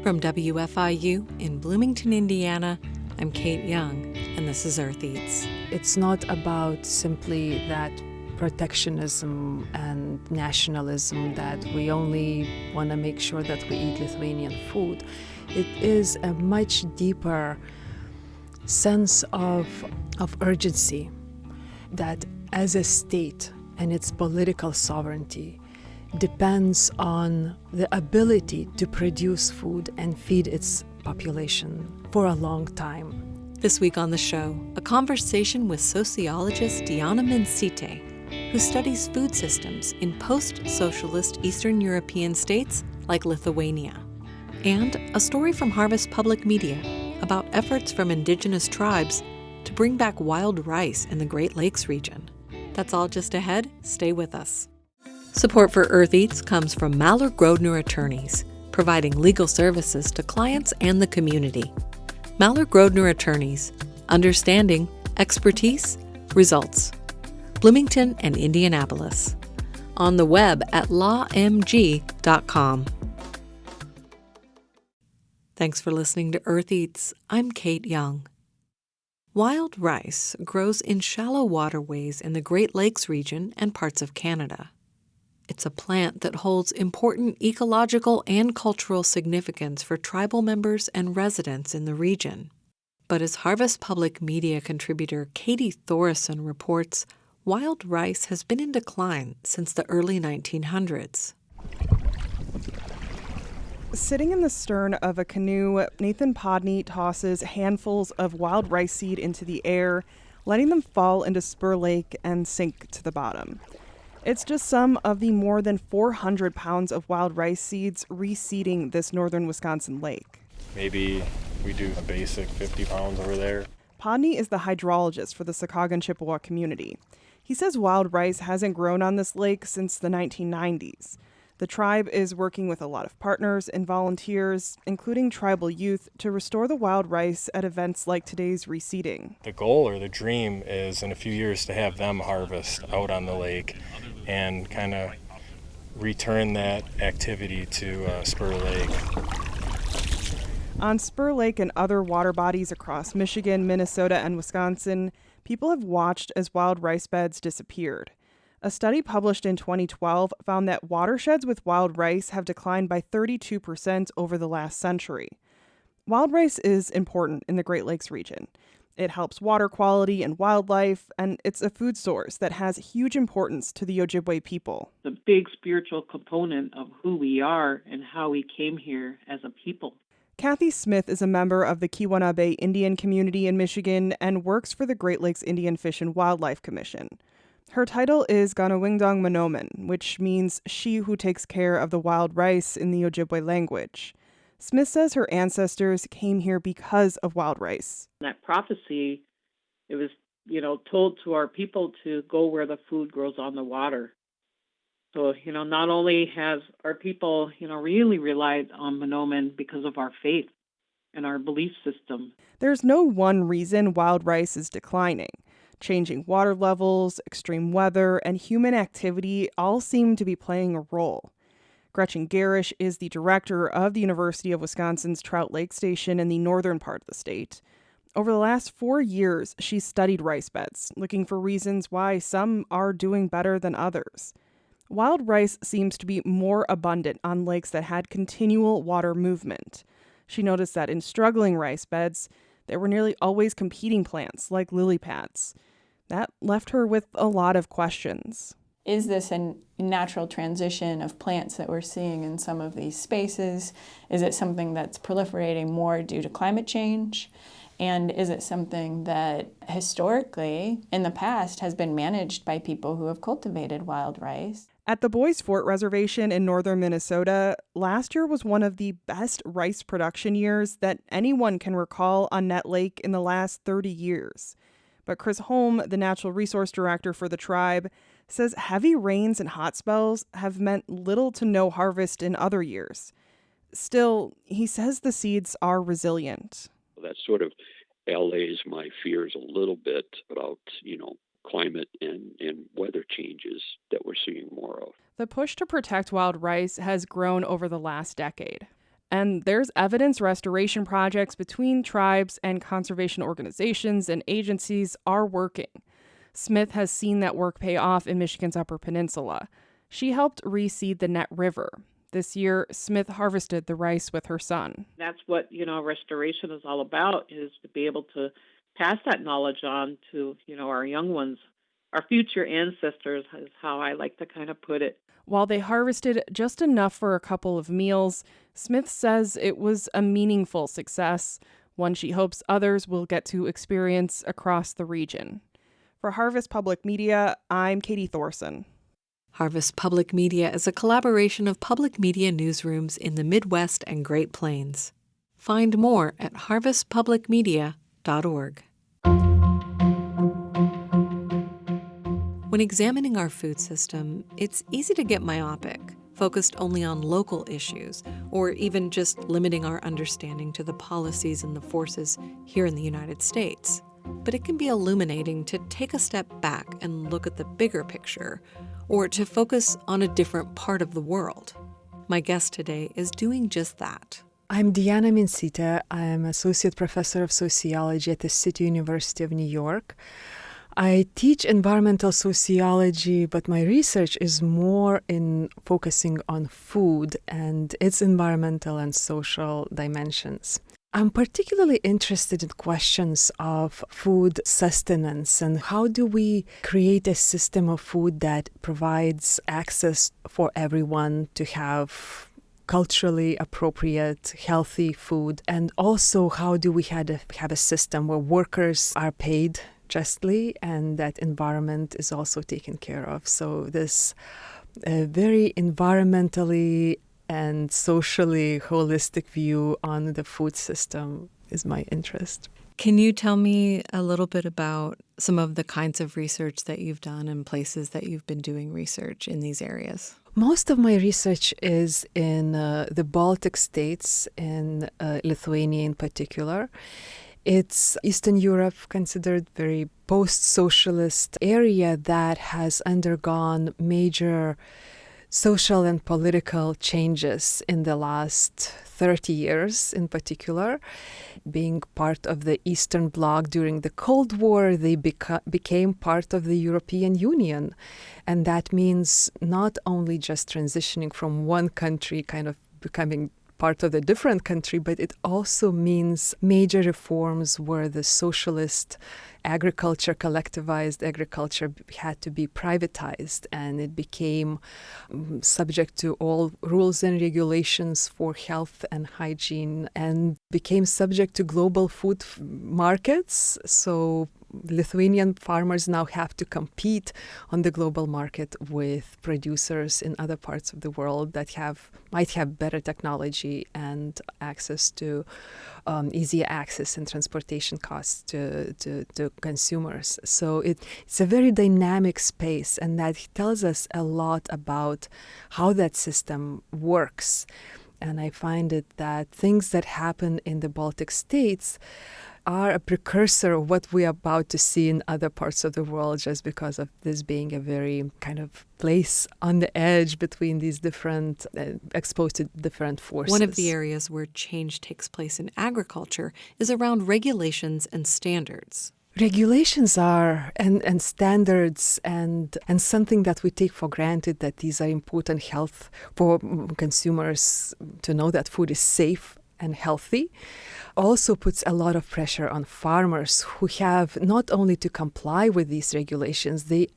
From WFIU in Bloomington, Indiana, I'm Kate Young, and this is Earth Eats. It's not about simply that protectionism and nationalism that we only want to make sure that we eat Lithuanian food. It is a much deeper sense of urgency that as a state and its political sovereignty depends on the ability to produce food and feed its population for a long time. This week on the show, a conversation with sociologist Diana Mincyte, who studies food systems in post-socialist Eastern European states like Lithuania. And a story from Harvest Public Media about efforts from indigenous tribes to bring back wild rice in the Great Lakes region. That's all just ahead. Stay with us. Support for Earth Eats comes from Maller-Grodner Attorneys, providing legal services to clients and the community. Maller-Grodner Attorneys, understanding, expertise, results. Bloomington and Indianapolis. On the web at lawmg.com. Thanks for listening to Earth Eats. I'm Kate Young. Wild rice grows in shallow waterways in the Great Lakes region and parts of Canada. It's a plant that holds important ecological and cultural significance for tribal members and residents in the region. But as Harvest Public Media contributor Katie Thoresen reports, wild rice has been in decline since the early 1900s. Sitting in the stern of a canoe, Nathan Podney tosses handfuls of wild rice seed into the air, letting them fall into Spur Lake and sink to the bottom. It's just some of the more than 400 pounds of wild rice seeds reseeding this northern Wisconsin lake. Maybe we do a basic 50 pounds over there. Podney is the hydrologist for the Secaucus Chippewa community. He says wild rice hasn't grown on this lake since the 1990s. The tribe is working with a lot of partners and volunteers, including tribal youth, to restore the wild rice at events like today's reseeding. The goal or the dream is in a few years to have them harvest out on the lake and kind of return that activity to Spur Lake. On Spur Lake and other water bodies across Michigan, Minnesota, and Wisconsin, people have watched as wild rice beds disappeared. A study published in 2012 found that watersheds with wild rice have declined by 32% over the last century. Wild rice is important in the Great Lakes region. It helps water quality and wildlife, and it's a food source that has huge importance to the Ojibwe people. The big spiritual component of who we are and how we came here as a people. Kathy Smith is a member of the Keweenaw Indian community in Michigan and works for the Great Lakes Indian Fish and Wildlife Commission. Her title is Ganawingdong Manomen, which means she who takes care of the wild rice in the Ojibwe language. Smith says her ancestors came here because of wild rice. That prophecy, it was, told to our people to go where the food grows on the water. So, not only has our people, really relied on Manomen because of our faith and our belief system. There's no one reason wild rice is declining. Changing water levels, extreme weather, and human activity all seem to be playing a role. Gretchen Garish is the director of the University of Wisconsin's Trout Lake Station in the northern part of the state. Over the last 4 years, she's studied rice beds, looking for reasons why some are doing better than others. Wild rice seems to be more abundant on lakes that had continual water movement. She noticed that in struggling rice beds, there were nearly always competing plants like lily pads. That left her with a lot of questions. Is this a natural transition of plants that we're seeing in some of these spaces? Is it something that's proliferating more due to climate change? And is it something that historically, in the past, has been managed by people who have cultivated wild rice? At the Boys Fort Reservation in northern Minnesota, last year was one of the best rice production years that anyone can recall on Nett Lake in the last 30 years. But Chris Holm, the natural resource director for the tribe, says heavy rains and hot spells have meant little to no harvest in other years. Still, he says the seeds are resilient. That sort of allays my fears a little bit about, climate and weather changes that we're seeing more of. The push to protect wild rice has grown over the last decade. and there's evidence restoration projects between tribes and conservation organizations and agencies are working. Smith has seen that work pay off in Michigan's Upper Peninsula. She helped reseed the Net River. This year, Smith harvested the rice with her son. That's what, restoration is all about, is to be able to pass that knowledge on to, our young ones. Our future ancestors is how I like to kind of put it. While they harvested just enough for a couple of meals, Smith says it was a meaningful success, one she hopes others will get to experience across the region. For Harvest Public Media, I'm Katie Thorson. Harvest Public Media is a collaboration of public media newsrooms in the Midwest and Great Plains. Find more at harvestpublicmedia.org. When examining our food system, it's easy to get myopic, focused only on local issues, or even just limiting our understanding to the policies and the forces here in the United States. But it can be illuminating to take a step back and look at the bigger picture, or to focus on a different part of the world. My guest today is doing just that. I'm Diana Mincyte. I'm Associate Professor of Sociology at the City University of New York. I teach environmental sociology, but my research is more in focusing on food and its environmental and social dimensions. I'm particularly interested in questions of food sustenance and how do we create a system of food that provides access for everyone to have culturally appropriate, healthy food, and also how do we have a system where workers are paid justly and that environment is also taken care of. So this very environmentally and socially holistic view on the food system is my interest. Can you tell me a little bit about some of the kinds of research that you've done and places that you've been doing research in these areas? Most of my research is in the Baltic states, in Lithuania in particular. It's Eastern Europe, considered very post-socialist area that has undergone major social and political changes in the last 30 years in particular. Being part of the Eastern Bloc during the Cold War, they became part of the European Union. And that means not only just transitioning from one country, kind of becoming part of a different country, but it also means major reforms where the socialist agriculture, collectivized agriculture, had to be privatized, and it became subject to all rules and regulations for health and hygiene, and became subject to global food markets. So Lithuanian farmers now have to compete on the global market with producers in other parts of the world that might have better technology and access to easier access and transportation costs to consumers. So it's a very dynamic space, and that tells us a lot about how that system works. And I find it that things that happen in the Baltic states are a precursor of what we are about to see in other parts of the world, just because of this being a very kind of place on the edge between these different, exposed to different forces. One of the areas where change takes place in agriculture is around regulations and standards. Regulations are and standards and something that we take for granted, that these are important health for consumers to know that food is safe and healthy, also puts a lot of pressure on farmers who have not only to comply with these regulations, they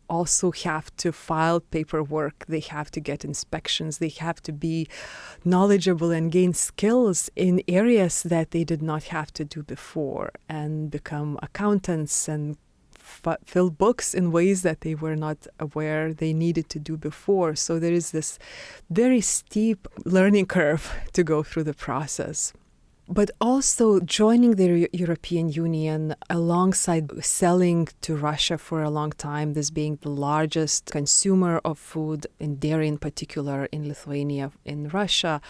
also have to file paperwork, they have to get inspections, they have to be knowledgeable and gain skills in areas that they did not have to do before, and become accountants and fill books in ways that they were not aware they needed to do before. So there is this very steep learning curve to go through the process. But also joining the European Union alongside selling to Russia for a long time, this being the largest consumer of food, and dairy in particular, in Lithuania, in Russia,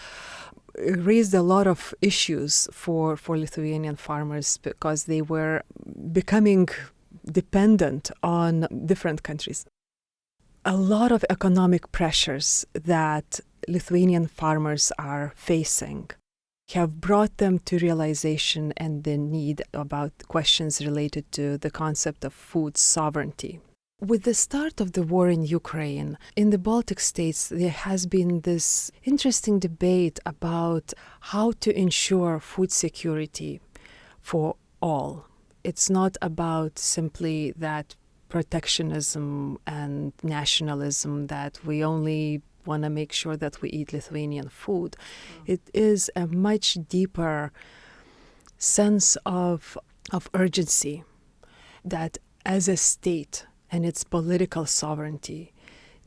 raised a lot of issues for Lithuanian farmers, because they were becoming dependent on different countries. A lot of economic pressures that Lithuanian farmers are facing have brought them to realization and the need about questions related to the concept of food sovereignty. With the start of the war in Ukraine, in the Baltic states, there has been this interesting debate about how to ensure food security for all. It's not about simply that protectionism and nationalism, that we only want to make sure that we eat Lithuanian food. It is a much deeper sense of urgency that as a state and its political sovereignty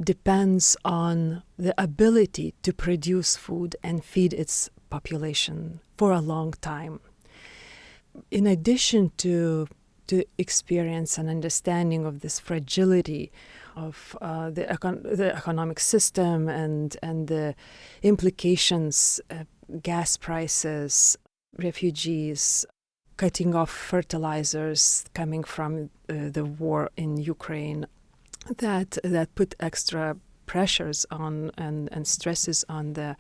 depends on the ability to produce food and feed its population for a long time. In addition to experience and understanding of this fragility of the economic system and the implications, gas prices, refugees, cutting off fertilizers coming from the war in Ukraine, that put extra pressures on and stresses on the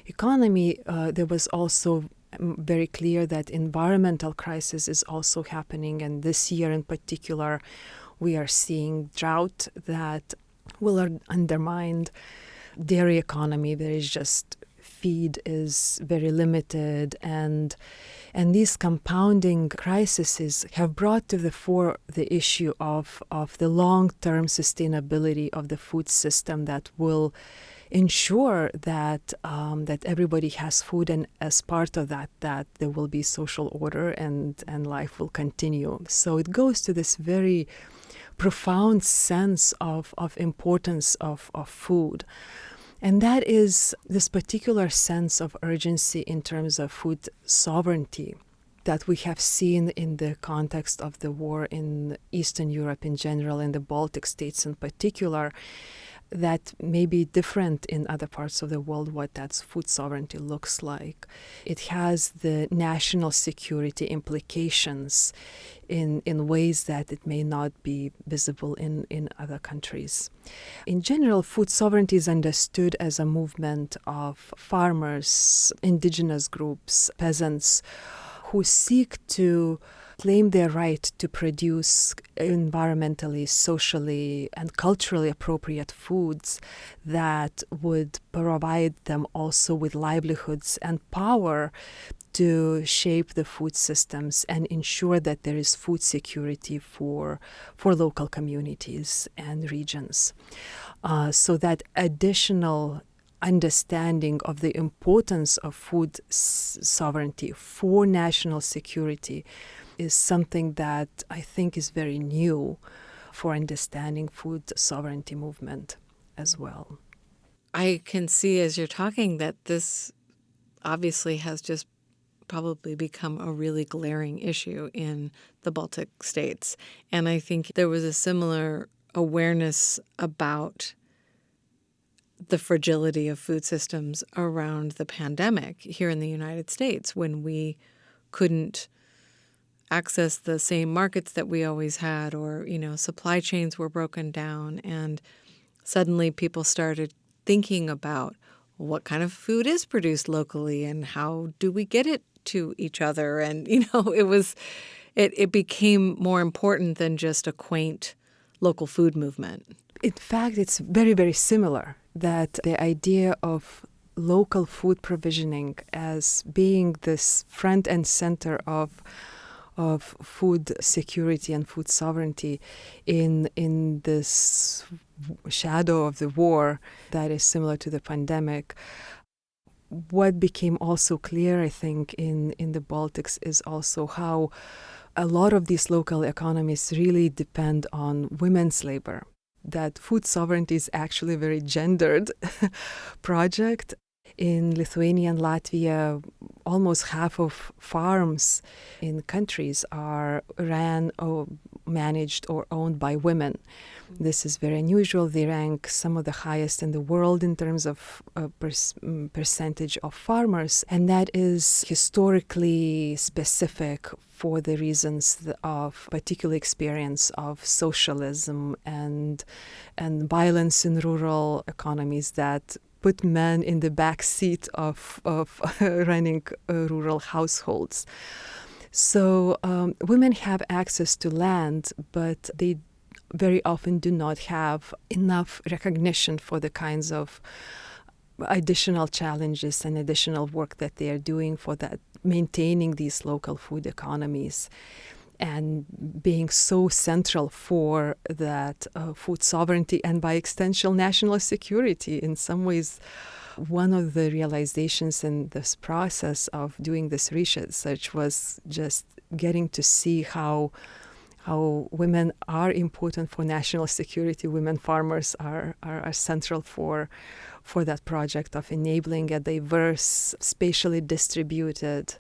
economy. There was also very clear that environmental crisis is also happening, and this year in particular we are seeing drought that will undermine dairy economy. There is just feed is very limited, and these compounding crises have brought to the fore the issue of the long-term sustainability of the food system that will ensure that everybody has food, and as part of that there will be social order and life will continue. So it goes to this very profound sense of importance of food. And that is this particular sense of urgency in terms of food sovereignty that we have seen in the context of the war in Eastern Europe in general, in the Baltic states in particular, that may be different in other parts of the world, what that food sovereignty looks like. It has the national security implications in ways that it may not be visible in other countries. In general, food sovereignty is understood as a movement of farmers, indigenous groups, peasants, who seek to claim their right to produce environmentally, socially, and culturally appropriate foods that would provide them also with livelihoods and power to shape the food systems and ensure that there is food security for local communities and regions. So that additional understanding of the importance of food sovereignty for national security is something that I think is very new for understanding food sovereignty movement as well. I can see as you're talking that this obviously has just probably become a really glaring issue in the Baltic states. And I think there was a similar awareness about the fragility of food systems around the pandemic here in the United States, when we couldn't access the same markets that we always had, or, supply chains were broken down, and suddenly people started thinking about what kind of food is produced locally and how do we get it to each other. And, it became more important than just a quaint local food movement. In fact, it's very, very similar, that the idea of local food provisioning as being this front and center of food security and food sovereignty in this shadow of the war that is similar to the pandemic. What became also clear, I think, in the Baltics is also how a lot of these local economies really depend on women's labor. That food sovereignty is actually a very gendered project. In Lithuania and Latvia, almost half of farms in countries are ran or managed or owned by women. This is very unusual. They rank some of the highest in the world in terms of percentage of farmers, and that is historically specific for the reasons of particular experience of socialism and violence in rural economies that put men in the back seat of running rural households. So women have access to land, but they very often do not have enough recognition for the kinds of additional challenges and additional work that they are doing for that, maintaining these local food economies and being so central for that food sovereignty and by extension national security. In some ways, one of the realizations in this process of doing this research was just getting to see how women are important for national security. Women farmers are central for that project of enabling a diverse, spatially distributed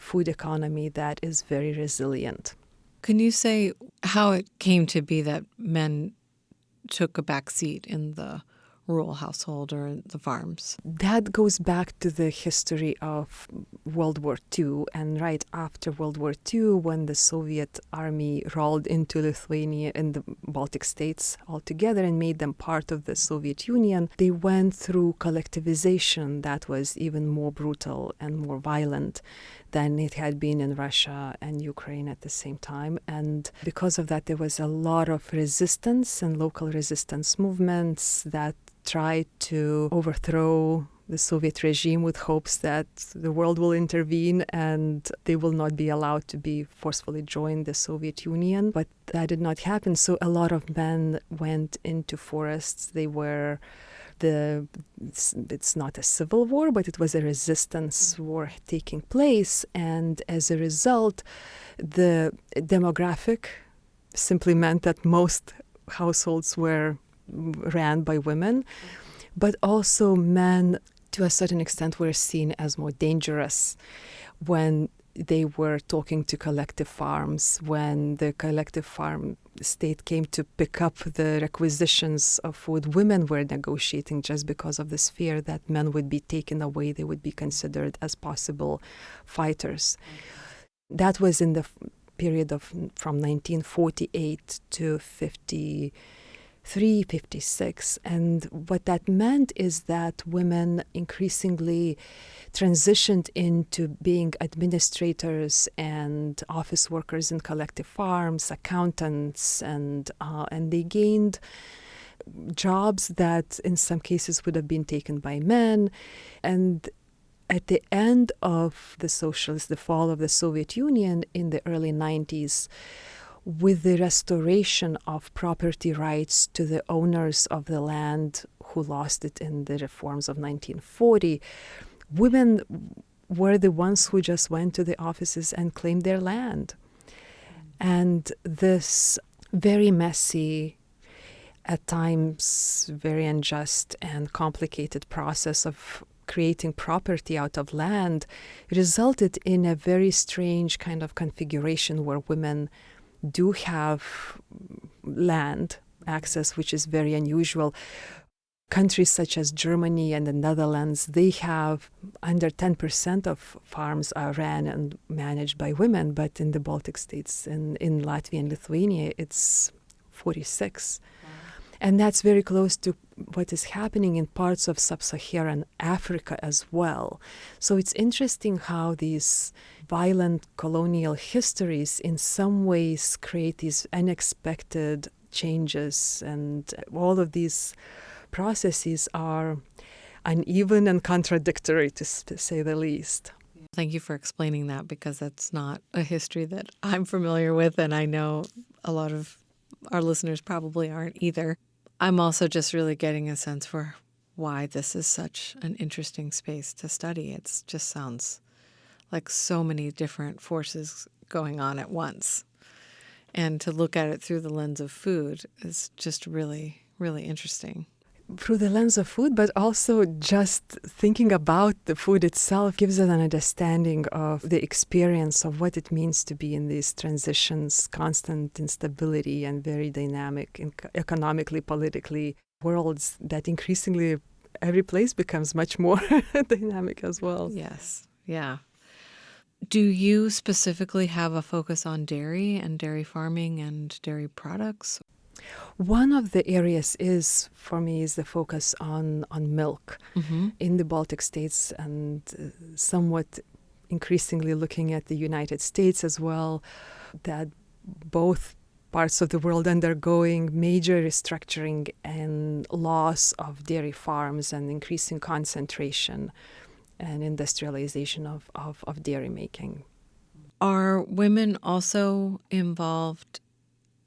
food economy that is very resilient. Can you say how it came to be that men took a back seat in the rural household or the farms? That goes back to the history of World War II. And right after World War II, when the Soviet army rolled into Lithuania and the Baltic states altogether and made them part of the Soviet Union, they went through collectivization that was even more brutal and more violent than it had been in Russia and Ukraine at the same time. And because of that, there was a lot of resistance and local resistance movements that tried to overthrow the Soviet regime with hopes that the world will intervene and they will not be allowed to be forcefully join the Soviet Union. But that did not happen. So a lot of men went into forests. They were it's not a civil war, but it was a resistance war taking place. And as a result, the demographic simply meant that most households were ran by women, but also men, to a certain extent, were seen as more dangerous when they were talking to collective farms, when the collective farm state came to pick up the requisitions of food. Women were negotiating just because of this fear that men would be taken away, they would be considered as possible fighters. That was in the period of from 1948 to 56. And what that meant is that women increasingly transitioned into being administrators and office workers in collective farms, accountants, and they gained jobs that in some cases would have been taken by men. And at the end of the fall of the Soviet Union in the early 90s, with the restoration of property rights to the owners of the land who lost it in the reforms of 1940, women were the ones who just went to the offices and claimed their land. And this very messy, at times very unjust and complicated process of creating property out of land resulted in a very strange kind of configuration where women do have land access, which is very unusual. Countries such as Germany and the Netherlands, they have under 10% of farms are ran and managed by women, but in the Baltic states and in Latvia and Lithuania, it's 46. Wow. And that's very close to what is happening in parts of sub-Saharan Africa as well. So it's interesting how these violent colonial histories in some ways create these unexpected changes, and all of these processes are uneven and contradictory, to say the least. Thank you for explaining that, because that's not a history that I'm familiar with, and I know a lot of our listeners probably aren't either. I'm also just really getting a sense for why this is such an interesting space to study. It just sounds like so many different forces going on at once. And to look at it through the lens of food is just really, really interesting. Through the lens of food, but also just thinking about the food itself gives us an understanding of the experience of what it means to be in these transitions, constant instability and very dynamic, economically, politically, worlds that increasingly every place becomes much more dynamic as well. Yes, yeah. Do you specifically have a focus on dairy and dairy farming and dairy products? One of the areas is, for me, is the focus on milk in the Baltic states and somewhat increasingly looking at the United States as well, that both parts of the world undergoing major restructuring and loss of dairy farms and increasing concentration and industrialization of dairy making. Are women also involved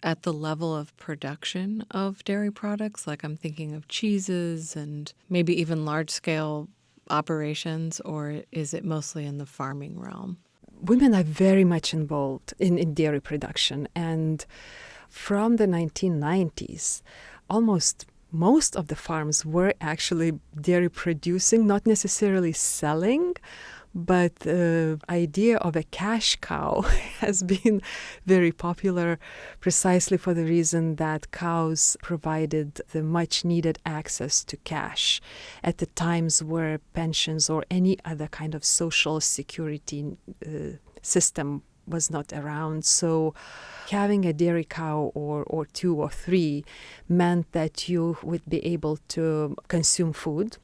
at the level of production of dairy products? Like I'm thinking of cheeses and maybe even large-scale operations, or is it mostly in the farming realm? Women are very much involved in dairy production, and from the 1990s, almost most of the farms were actually dairy producing, not necessarily selling, but the idea of a cash cow has been very popular precisely for the reason that cows provided the much needed access to cash at the times where pensions or any other kind of social security system was not around. So having a dairy cow or two or three meant that you would be able to consume food,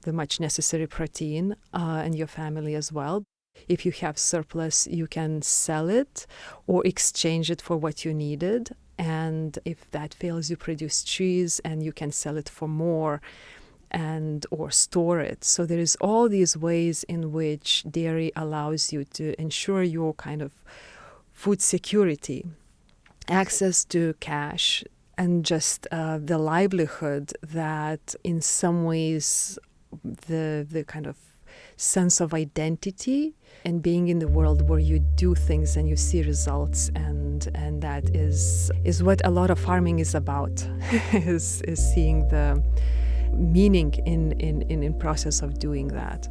the much necessary protein, and your family as well. If you have surplus, you can sell it or exchange it for what you needed. And if that fails, you produce cheese and you can sell it for more and or store it. So there is all these ways in which dairy allows you to ensure your kind of food security, access to cash, and just the livelihood that in some ways the kind of sense of identity and being in the world where you do things and you see results, and that is what a lot of farming is about, is seeing the meaning in process of doing that.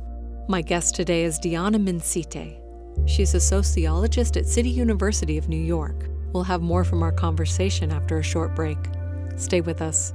My guest today is Diana Mincyte. She's a sociologist at City University of New York. We'll have more from our conversation after a short break. Stay with us.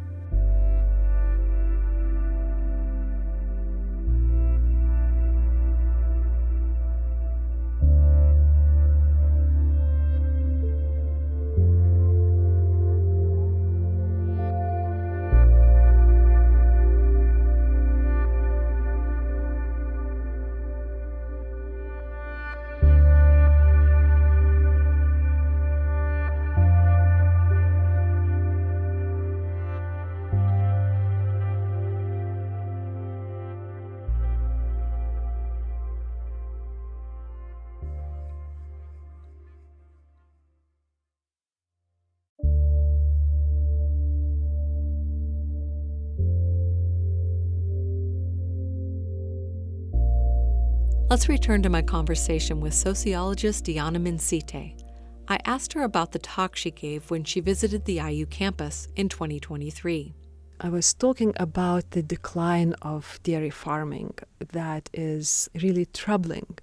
Let's return to my conversation with sociologist Diana Mincyte. I asked her about the talk she gave when she visited the IU campus in 2023. I was talking about the decline of dairy farming that is really troubling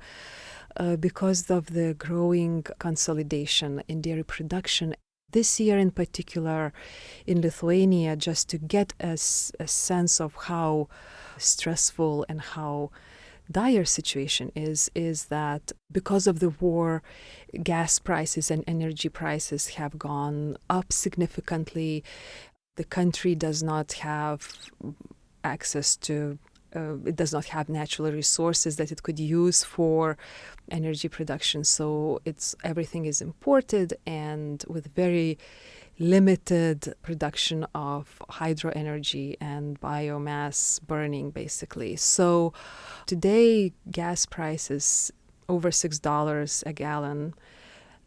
because of the growing consolidation in dairy production. This year in particular in Lithuania, just to get a sense of how stressful and how dire situation is that because of the war, gas prices and energy prices have gone up significantly. The country does not have access to, it does not have natural resources that it could use for energy production. So everything is imported and with very limited production of hydro energy and biomass burning, basically. So today, gas prices over $6 a gallon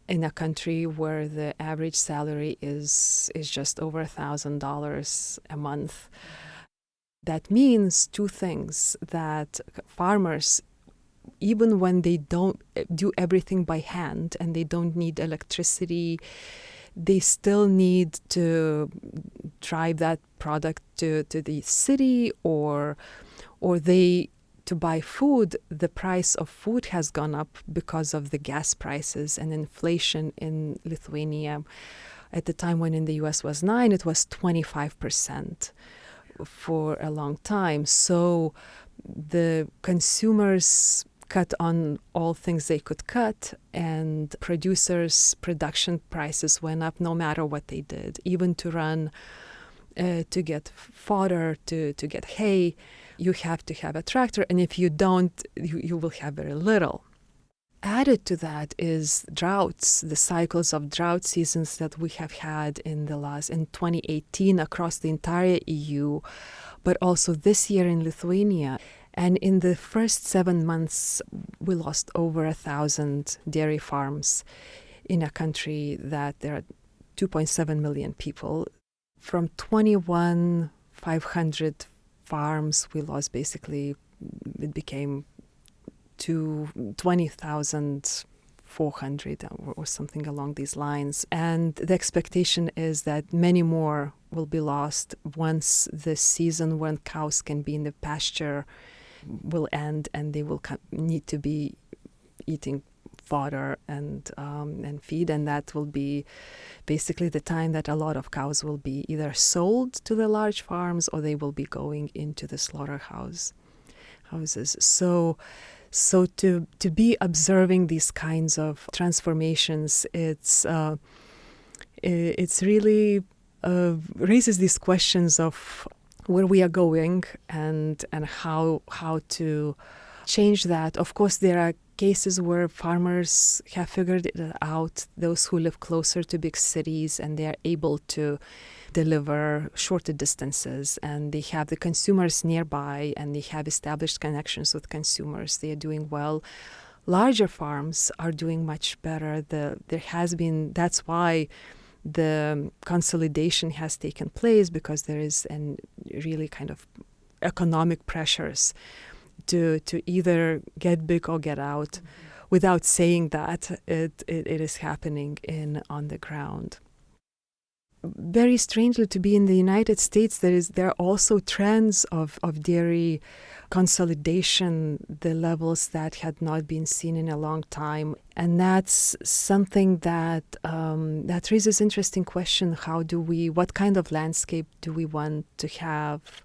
in a country where the average salary is just over $1,000 a month. That means two things: that farmers, even when they don't do everything by hand and they don't need electricity, they still need to drive that product to the city, or to buy food. The price of food has gone up because of the gas prices and inflation in Lithuania. At the time when in the US was 9%, it was 25% for a long time. So the consumers cut on all things they could cut, and producers' production prices went up no matter what they did, even to run, to get fodder, to get hay. You have to have a tractor, and if you don't, you will have very little. Added to that is droughts, the cycles of drought seasons that we have had in 2018 across the entire EU, but also this year in Lithuania. And in the first 7 months, we lost over 1,000 dairy farms in a country that there are 2.7 million people. From 21,500 farms, we lost basically, it became to 20,400 or something along these lines. And the expectation is that many more will be lost once the season when cows can be in the pasture will end, and they will need to be eating fodder and feed, and that will be basically the time that a lot of cows will be either sold to the large farms or they will be going into the slaughterhouses. So to be observing these kinds of transformations, it's really raises these questions of where we are going and how to change that. Of course, there are cases where farmers have figured it out, those who live closer to big cities, and they are able to deliver shorter distances, and they have the consumers nearby, and they have established connections with consumers. They are doing well. Larger farms are doing much better. That's why the consolidation has taken place, because there is really kind of economic pressures to either get big or get out. Mm-hmm. Without saying that, it is happening on the ground. Very strangely, to be in the United States, there are also trends of dairy consolidation, the levels that had not been seen in a long time, and that's something that raises interesting question. What kind of landscape do we want to have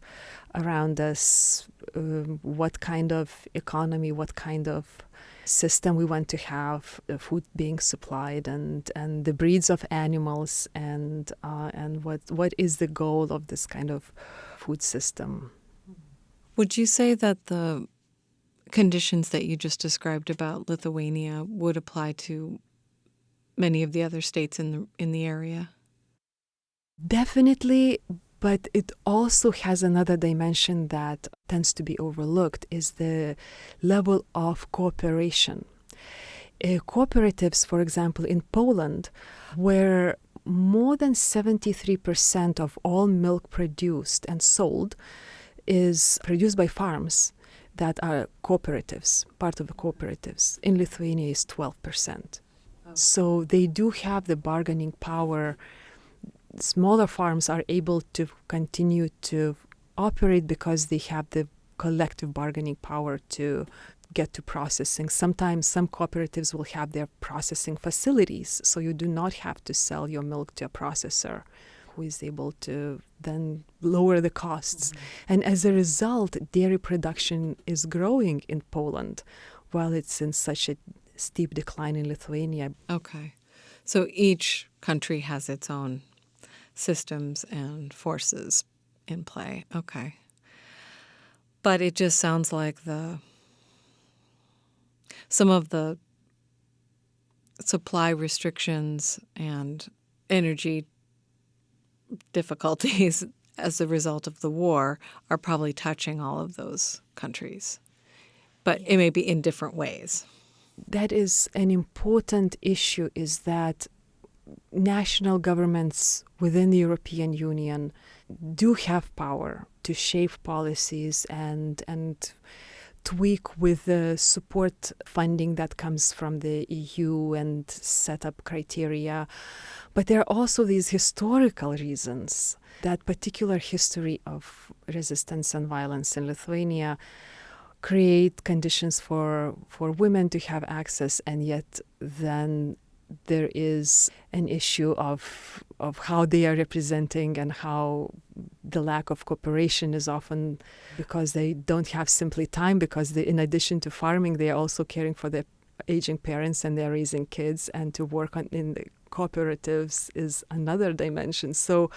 around us? What kind of economy? What kind of system we want to have, food being supplied, and the breeds of animals, and what is the goal of this kind of food system. Would you say that the conditions that you just described about Lithuania would apply to many of the other states in the area? Definitely. But it also has another dimension that tends to be overlooked, is the level of cooperation. Cooperatives, for example, in Poland, where more than 73% of all milk produced and sold is produced by farms that are cooperatives, part of the cooperatives. In Lithuania is 12%. So they do have the bargaining power. Smaller farms are able to continue to operate because they have the collective bargaining power to get to processing. Sometimes some cooperatives will have their processing facilities, so you do not have to sell your milk to a processor who is able to then lower the costs. Mm-hmm. And as a result, dairy production is growing in Poland, while it's in such a steep decline in Lithuania. Okay. So each country has its own systems and forces in play. Okay. But it just sounds like some of the supply restrictions and energy difficulties as a result of the war are probably touching all of those countries. But it may be in different ways. That is an important issue, is that national governments within the European Union do have power to shape policies and tweak with the support funding that comes from the EU and set up criteria. But there are also these historical reasons. That particular history of resistance and violence in Lithuania create conditions for women to have access, and yet then there is an issue of how they are representing and how the lack of cooperation is often because they don't have simply time, because they, in addition to farming, they are also caring for their aging parents and they're raising kids, and to work on in the cooperatives is another dimension. So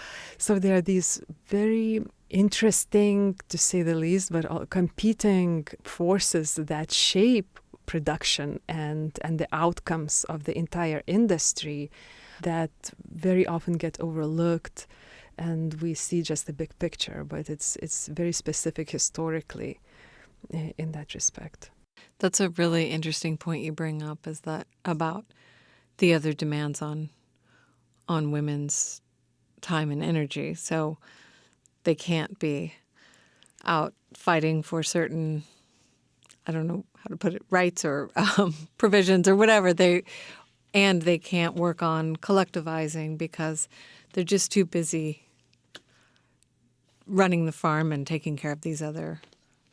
there are these very interesting, to say the least, but competing forces that shape production and the outcomes of the entire industry that very often get overlooked, and we see just the big picture, but it's very specific historically in that respect. That's a really interesting point you bring up, is that about the other demands on women's time and energy. So they can't be out fighting for certain, I don't know how to put it, rights or provisions or whatever. They can't work on collectivizing because they're just too busy running the farm and taking care of these other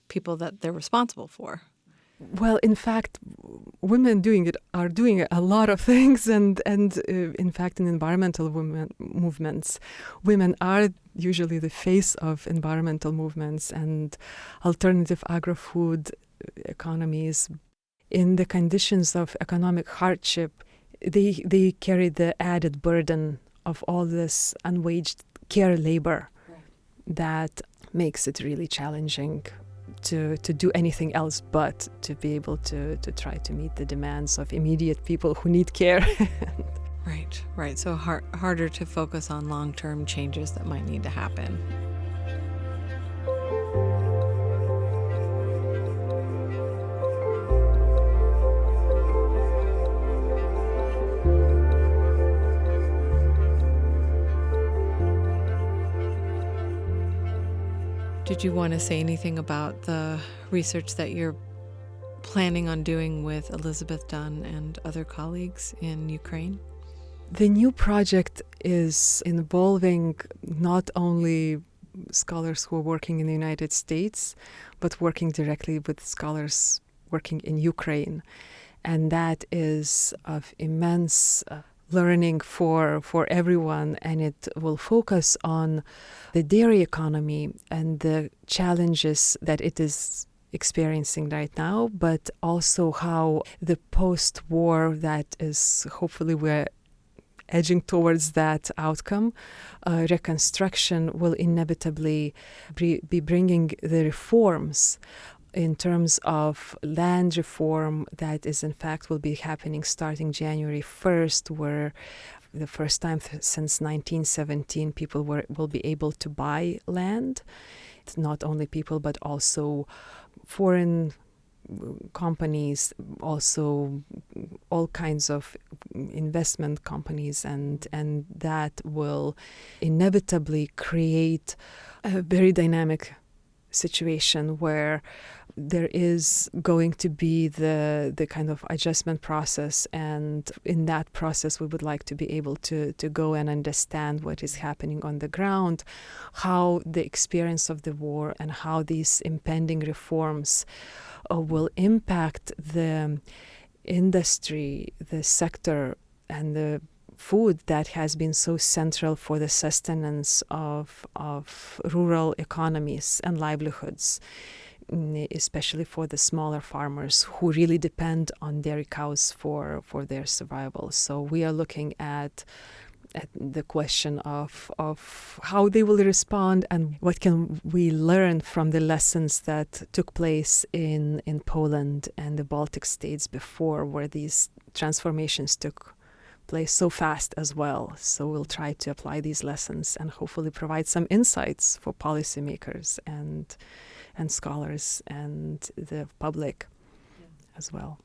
people that they're responsible for. Well, in fact, women are doing a lot of things, and in fact, in environmental movements, women are usually the face of environmental movements and alternative agri-food economies. In the conditions of economic hardship, they carry the added burden of all this unwaged care labor that makes it really challenging to do anything else but to be able to try to meet the demands of immediate people who need care. Right. So harder to focus on long-term changes that might need to happen. Did you want to say anything about the research that you're planning on doing with Elizabeth Dunn and other colleagues in Ukraine? The new project is involving not only scholars who are working in the United States, but working directly with scholars working in Ukraine. And that is of immense learning for everyone, and it will focus on the dairy economy and the challenges that it is experiencing right now, but also how the post-war, that is hopefully we're edging towards that outcome, reconstruction will inevitably be bringing the reforms in terms of land reform that is in fact will be happening starting January 1st, where the first time since 1917 people will be able to buy land. It's not only people but also foreign companies, also all kinds of investment companies, and that will inevitably create a very dynamic situation where there is going to be the kind of adjustment process, and in that process we would like to be able to go and understand what is happening on the ground, how the experience of the war and how these impending reforms will impact the industry, the sector, and the food that has been so central for the sustenance of rural economies and livelihoods, especially for the smaller farmers who really depend on dairy cows for their survival. So we are looking at the question of how they will respond and what can we learn from the lessons that took place in Poland and the Baltic states before, where these transformations took place so fast as well. So we'll try to apply these lessons and hopefully provide some insights for policymakers and scholars and the public as well.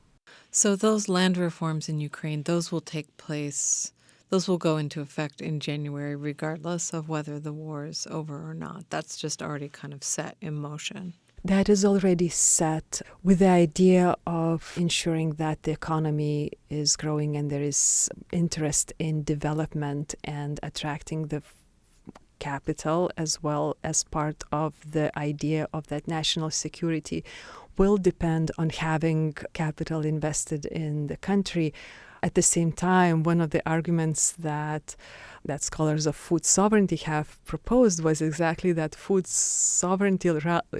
So those land reforms in Ukraine, those will take place, those will go into effect in January regardless of whether the war is over or not. That's just already kind of set in motion. That is already set with the idea of ensuring that the economy is growing and there is interest in development and attracting the capital, as well as part of the idea of that national security will depend on having capital invested in the country. At the same time, one of the arguments that scholars of food sovereignty have proposed was exactly that food sovereignty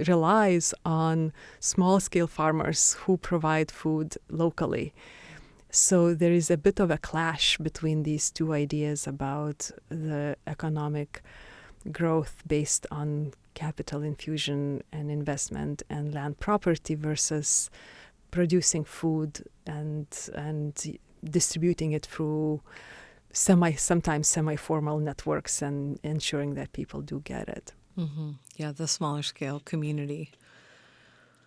relies on small-scale farmers who provide food locally. So there is a bit of a clash between these two ideas about the economic growth based on capital infusion and investment and land property versus producing food and distributing it through sometimes semi-formal networks and ensuring that people do get it. Mm-hmm. Yeah, the smaller scale community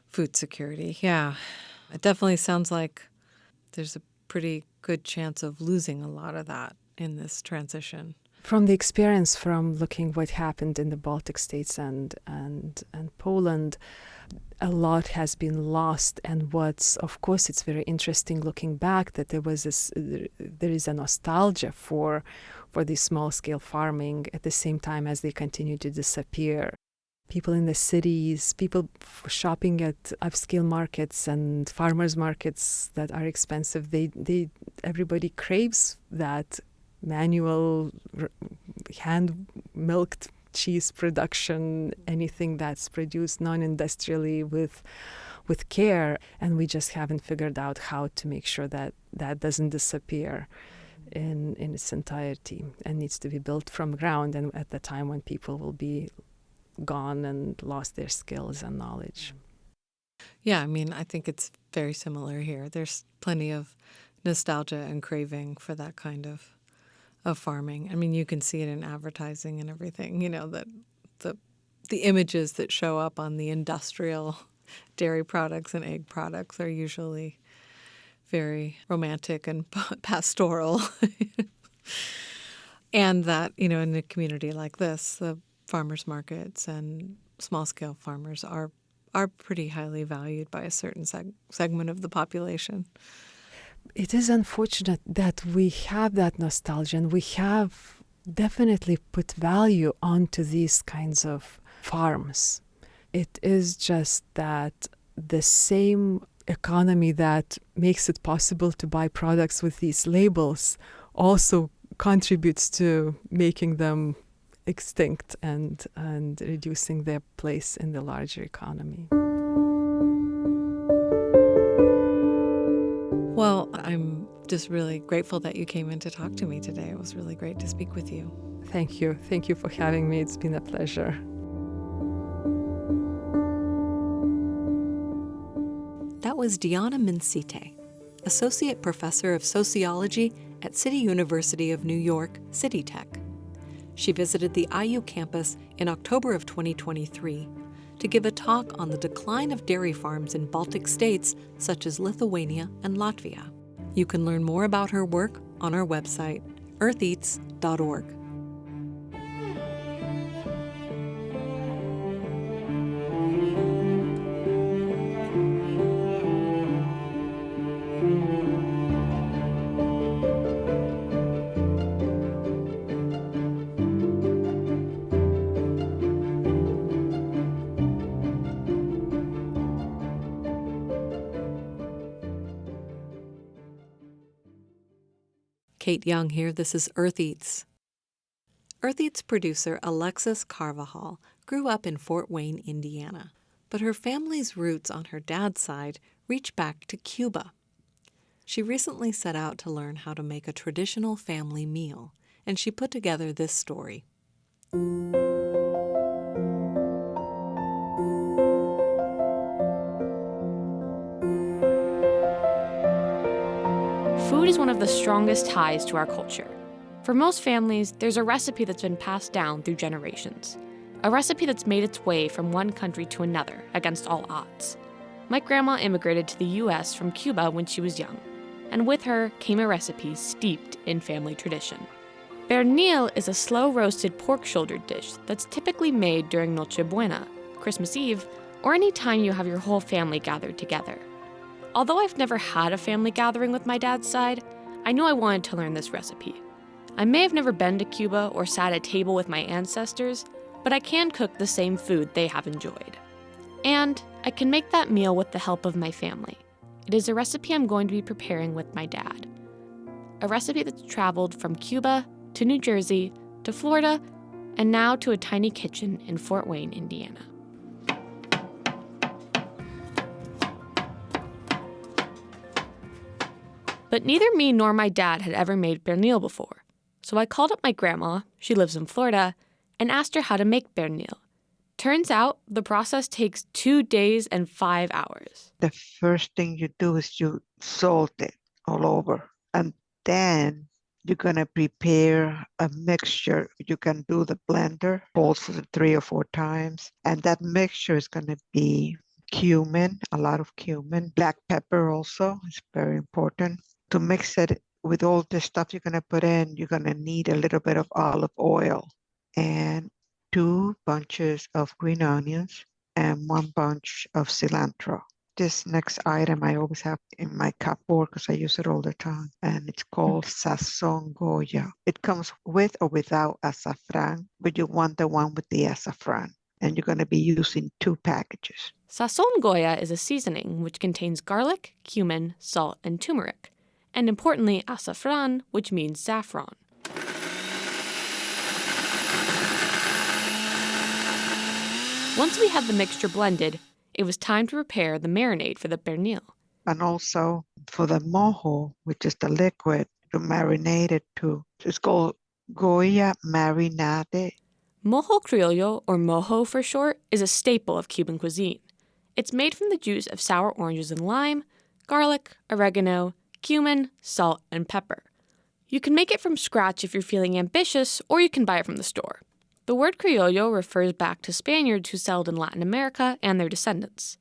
food security. Yeah, it definitely sounds like there's a pretty good chance of losing a lot of that in this transition. From the experience from looking what happened in the Baltic states and Poland, a lot has been lost. And of course, it's very interesting looking back that there is a nostalgia for this small-scale farming at the same time as they continue to disappear. People in the cities, people shopping at upscale markets and farmers markets that are expensive, everybody craves that manual, hand-milked cheese production, anything that's produced non-industrially with care. And we just haven't figured out how to make sure that that doesn't disappear in its entirety and needs to be built from ground and at the time when people will be gone and lost their skills and knowledge. Yeah, I mean, I think it's very similar here. There's plenty of nostalgia and craving for that kind of farming. I mean, you can see it in advertising and everything, that the images that show up on the industrial dairy products and egg products are usually very romantic and pastoral. And that, in a community like this, the farmers markets and small-scale farmers are pretty highly valued by a certain segment of the population. It is unfortunate that we have that nostalgia and we have definitely put value onto these kinds of farms. It is just that the same economy that makes it possible to buy products with these labels also contributes to making them extinct and reducing their place in the larger economy. Well, I'm just really grateful that you came in to talk to me today. It was really great to speak with you. Thank you. Thank you for having me. It's been a pleasure. That was Diana Mincyte, Associate Professor of Sociology at City University of New York, City Tech. She visited the IU campus in October of 2023 to give a talk on the decline of dairy farms in Baltic states such as Lithuania and Latvia. You can learn more about her work on our website, eartheats.org. Kate Young here. This is Earth Eats. Earth Eats producer Alexis Carvajal grew up in Fort Wayne, Indiana, but her family's roots on her dad's side reach back to Cuba. She recently set out to learn how to make a traditional family meal, and she put together this story. Food is one of the strongest ties to our culture. For most families, there's a recipe that's been passed down through generations. A recipe that's made its way from one country to another against all odds. My grandma immigrated to the U.S. from Cuba when she was young, and with her came a recipe steeped in family tradition. Pernil is a slow-roasted pork shoulder dish that's typically made during Noche Buena, Christmas Eve, or any time you have your whole family gathered together. Although I've never had a family gathering with my dad's side, I knew I wanted to learn this recipe. I may have never been to Cuba or sat at a table with my ancestors, but I can cook the same food they have enjoyed. And I can make that meal with the help of my family. It is a recipe I'm going to be preparing with my dad. a recipe that's traveled from Cuba to New Jersey to Florida and now to a tiny kitchen in Fort Wayne, Indiana. But neither me nor my dad had ever made pernil before, so I called up my grandma, she lives in Florida, and asked her how to make pernil. Turns out the process takes 2 days and 5 hours. The first thing you do is you salt it all over, and then you're going to prepare a mixture. You can do the blender also 3 or 4 times, and that mixture is going to be cumin, a lot of cumin, black pepper also is very important. To mix it with all the stuff you're going to put in, you're going to need a little bit of olive oil and 2 bunches of green onions and 1 bunch of cilantro. This next item I always have in my cupboard because I use it all the time, and it's called Sazón Goya. It comes with or without azafran, but you want the one with the azafran, and you're going to be using 2 packages. Sazón Goya is a seasoning which contains garlic, cumin, salt, and turmeric, and importantly, azafran, which means saffron. Once we had the mixture blended, it was time to prepare the marinade for the pernil. And also for the mojo, which is the liquid, to marinate it too. It's called Goya marinade. Mojo criollo, or mojo for short, is a staple of Cuban cuisine. It's made from the juice of sour oranges and lime, garlic, oregano, cumin, salt, and pepper. You can make it from scratch if you're feeling ambitious, or you can buy it from the store. The word criollo refers back to Spaniards who settled in Latin America and their descendants.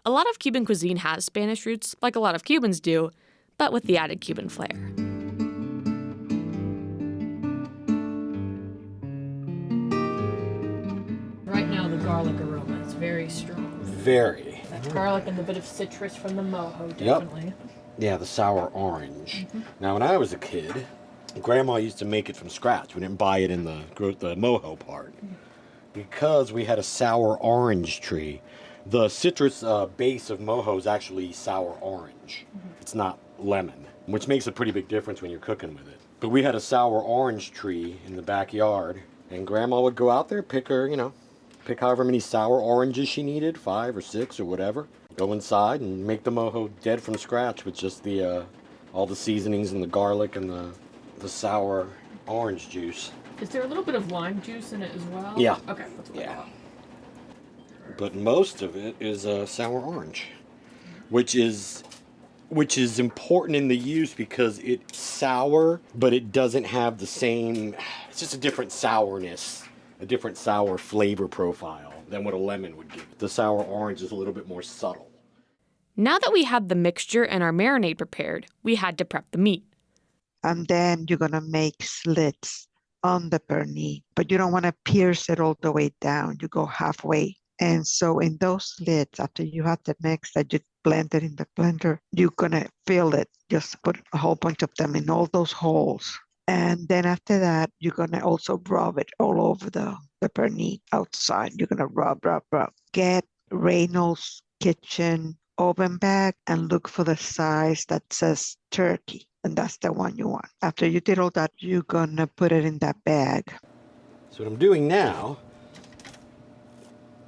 A lot of Cuban cuisine has Spanish roots, like a lot of Cubans do, but with the added Cuban flair. Right now, the garlic aroma is very strong. Very. That garlic and the bit of citrus from the mojo, definitely. Yep. Yeah, the sour orange. Now, when I was a kid, Grandma used to make it from scratch. We didn't buy it in the mojo part because we had a sour orange tree. The citrus base of mojo is actually sour orange. It's not lemon, which makes a pretty big difference when you're cooking with it. But we had a sour orange tree in the backyard, and Grandma would go out there, pick however many sour oranges she needed, 5 or 6 or whatever, go inside and make the mojo dead from scratch with just the all the seasonings and the garlic and the sour orange juice. Is there a little bit of lime juice in it as well? Yeah. Okay, that's what I thought. But most of it is sour orange, which is important in the use because it's sour, but it doesn't have the same. It's just a different sourness, a different sour flavor profile than what a lemon would give. The sour orange is a little bit more subtle. Now that we had the mixture and our marinade prepared, we had to prep the meat. And then you're going to make slits on the pernil, but you don't want to pierce it all the way down. You go halfway. And so in those slits, after you have the mix that you blended in the blender, you're going to fill it. Just put a whole bunch of them in all those holes. And then after that, you're going to also rub it all over the pernil outside. You're going to rub. Get Reynolds Kitchen oven bag and look for the size that says turkey. And that's the one you want. After you did all that, you're going to put it in that bag. So what I'm doing now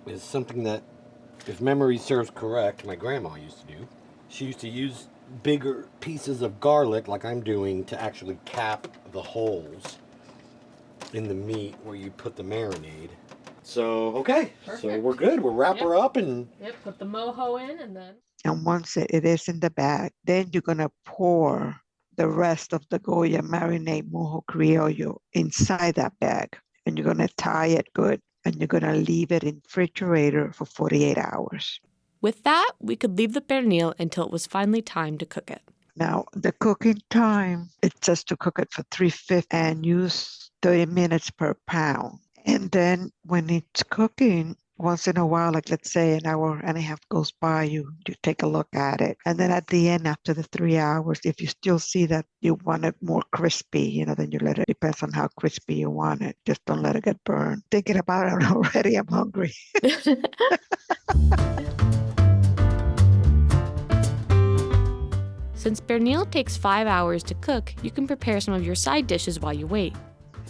is something that, if memory serves correct, my grandma used to do. She used to use bigger pieces of garlic, like I'm doing, to actually cap the holes in the meat where you put the marinade. So, okay. Perfect. So we're good. We'll wrap her up and... Yep, put the mojo in and then... And once it is in the bag, then you're going to pour the rest of the Goya marinade mojo criollo inside that bag. And you're going to tie it good. And you're going to leave it in the refrigerator for 48 hours. With that, we could leave the pernil until it was finally time to cook it. Now, the cooking time, it says to cook it for 350 and use 30 minutes per pound. And then when it's cooking, once in a while, like let's say an hour and a half goes by, you take a look at it. And then at the end, after the 3 hours, if you still see that you want it more crispy, then you let it, depends on how crispy you want it. Just don't let it get burned. Thinking about it already, I'm hungry. Since pernil takes 5 hours to cook, you can prepare some of your side dishes while you wait.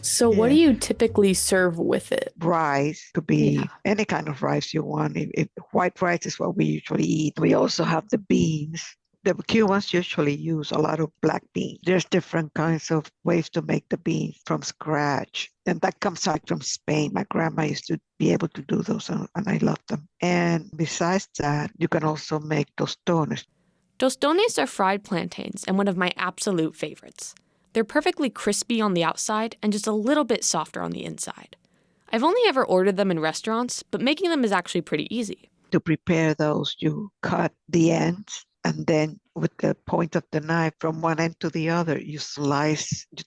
So what do you typically serve with it? Rice could be any kind of rice you want. If white rice is what we usually eat. We also have the beans. The Cubans usually use a lot of black beans. There's different kinds of ways to make the beans from scratch. And that comes out from Spain. My grandma used to be able to do those, and I love them. And besides that, you can also make tostones. Tostones are fried plantains and one of my absolute favorites. They're perfectly crispy on the outside and just a little bit softer on the inside. I've only ever ordered them in restaurants, but making them is actually pretty easy. To prepare those, you cut the ends, and then with the point of the knife from one end to the other, you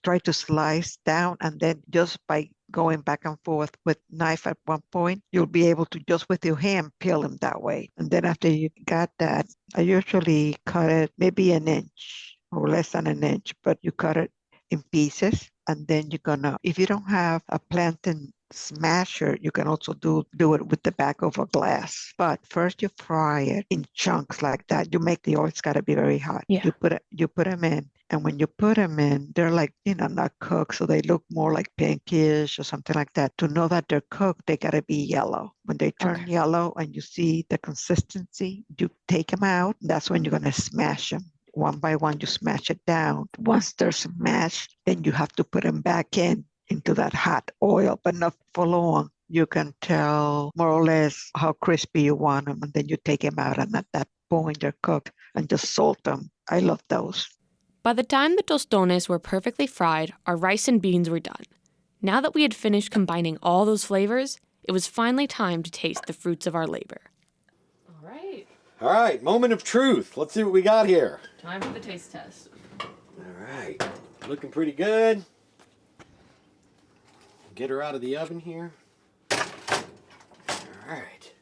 try to slice down, and then just by going back and forth with knife at one point, you'll be able to just with your hand peel them that way. And then after you got that, I usually cut it maybe an inch or less than an inch, but you cut it in pieces. And then you're gonna, if you don't have a plantain smasher, you can also do it with the back of a glass. But first you fry it in chunks like that. You make the oil, it's gotta be very hot. Yeah. You put them in. And when you put them in, they're like, not cooked, so they look more like pinkish or something like that. To know that they're cooked, they gotta be yellow. When they turn yellow and you see the consistency, you take them out. That's when you're gonna smash them. One by one, you smash it down. Once they're smashed, then you have to put them back into that hot oil, but not for long. You can tell more or less how crispy you want them, and then you take them out, and at that point, they're cooked, and just salt them. I love those. By the time the tostones were perfectly fried, our rice and beans were done. Now that we had finished combining all those flavors, it was finally time to taste the fruits of our labor. All right, moment of truth. Let's see what we got here. Time for the taste test. All right, looking pretty good. Get her out of the oven here. All right.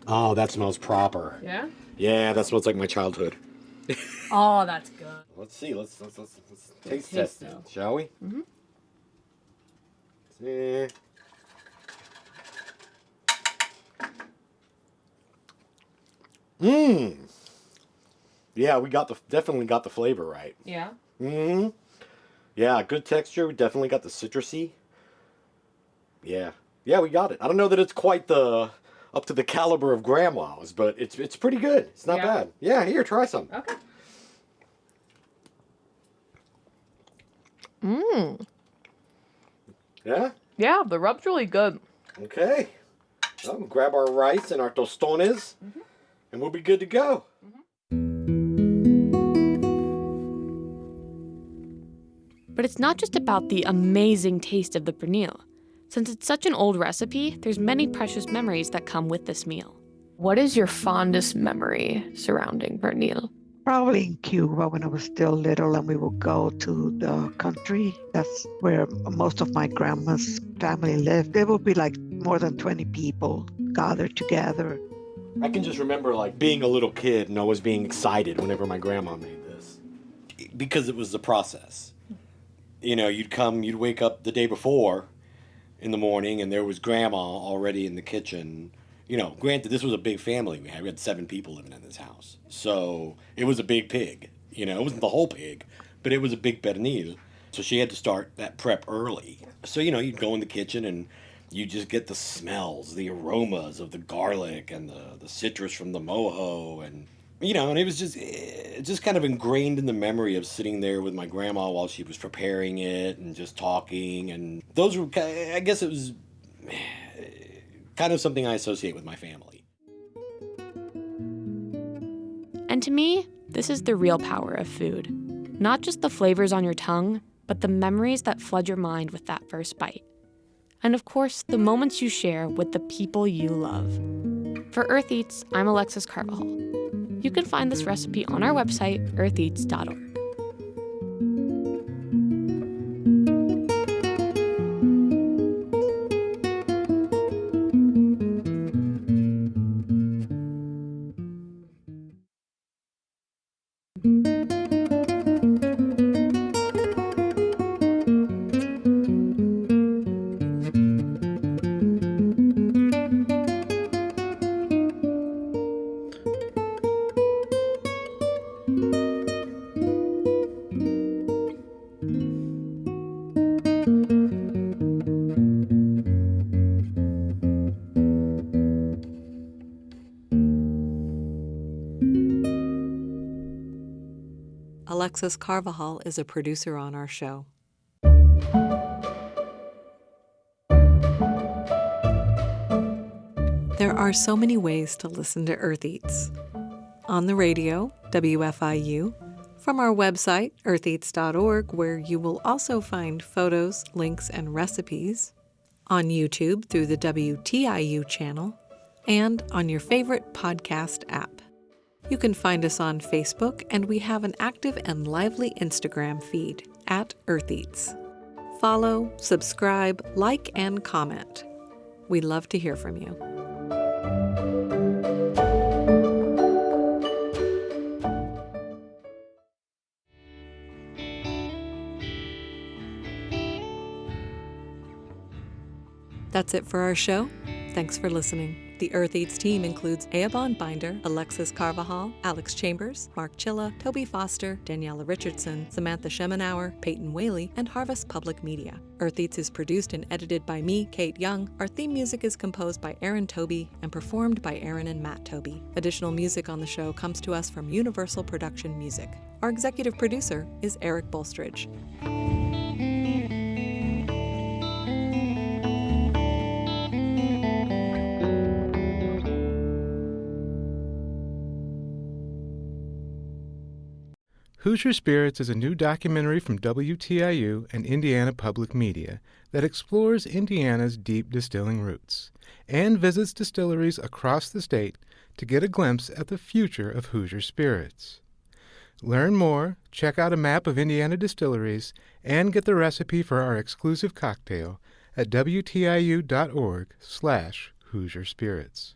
Oh, that smells proper. Yeah? Yeah, that smells like my childhood. Oh, that's good. Let's see. Let's taste test it, shall we? Mm-hmm. See. Yeah, we definitely got the flavor right. Yeah. Yeah, good texture. We definitely got the citrusy. Yeah, we got it. I don't know that it's quite up to the caliber of grandma's, but it's pretty good. It's not bad. Yeah, here, try some. Okay. Yeah? Yeah, the rub's really good. Okay. Well, we'll grab our rice and our tostones, and we'll be good to go. But it's not just about the amazing taste of the pernil. Since it's such an old recipe, there's many precious memories that come with this meal. What is your fondest memory surrounding pernil? Probably in Cuba when I was still little and we would go to the country. That's where most of my grandma's family lived. There would be like more than 20 people gathered together. I can just remember like being a little kid and always being excited whenever my grandma made this. Because it was the process. You'd wake up the day before in the morning and there was grandma already in the kitchen. Granted, this was a big family we had. We had 7 people living in this house. So it was a big pig. It wasn't the whole pig, but it was a big pernil. So she had to start that prep early. So, you'd go in the kitchen and you just get the smells, the aromas of the garlic and the citrus from the mojo. And it was just kind of ingrained in the memory of sitting there with my grandma while she was preparing it and just talking. And those were, I guess it was kind of something I associate with my family. And to me, this is the real power of food. Not just the flavors on your tongue, but the memories that flood your mind with that first bite. And of course, the moments you share with the people you love. For Earth Eats, I'm Alexis Carvajal. You can find this recipe on our website, eartheats.org. Alexis Carvajal is a producer on our show. There are so many ways to listen to Earth Eats. On the radio, WFIU, from our website, eartheats.org, where you will also find photos, links, and recipes, on YouTube through the WTIU channel, and on your favorite podcast app. You can find us on Facebook, and we have an active and lively Instagram feed at Earth Eats. Follow, subscribe, like, and comment. We love to hear from you. That's it for our show. Thanks for listening. The Earth Eats team includes Eobon Binder, Alexis Carvajal, Alex Chambers, Mark Chilla, Toby Foster, Daniela Richardson, Samantha Schemenauer, Peyton Whaley, and Harvest Public Media. Earth Eats is produced and edited by me, Kate Young. Our theme music is composed by Aaron Toby and performed by Aaron and Matt Toby. Additional music on the show comes to us from Universal Production Music. Our executive producer is Eric Bolstridge. Hoosier Spirits is a new documentary from WTIU and Indiana Public Media that explores Indiana's deep distilling roots and visits distilleries across the state to get a glimpse at the future of Hoosier Spirits. Learn more, check out a map of Indiana distilleries, and get the recipe for our exclusive cocktail at WTIU.org/Hoosier Spirits.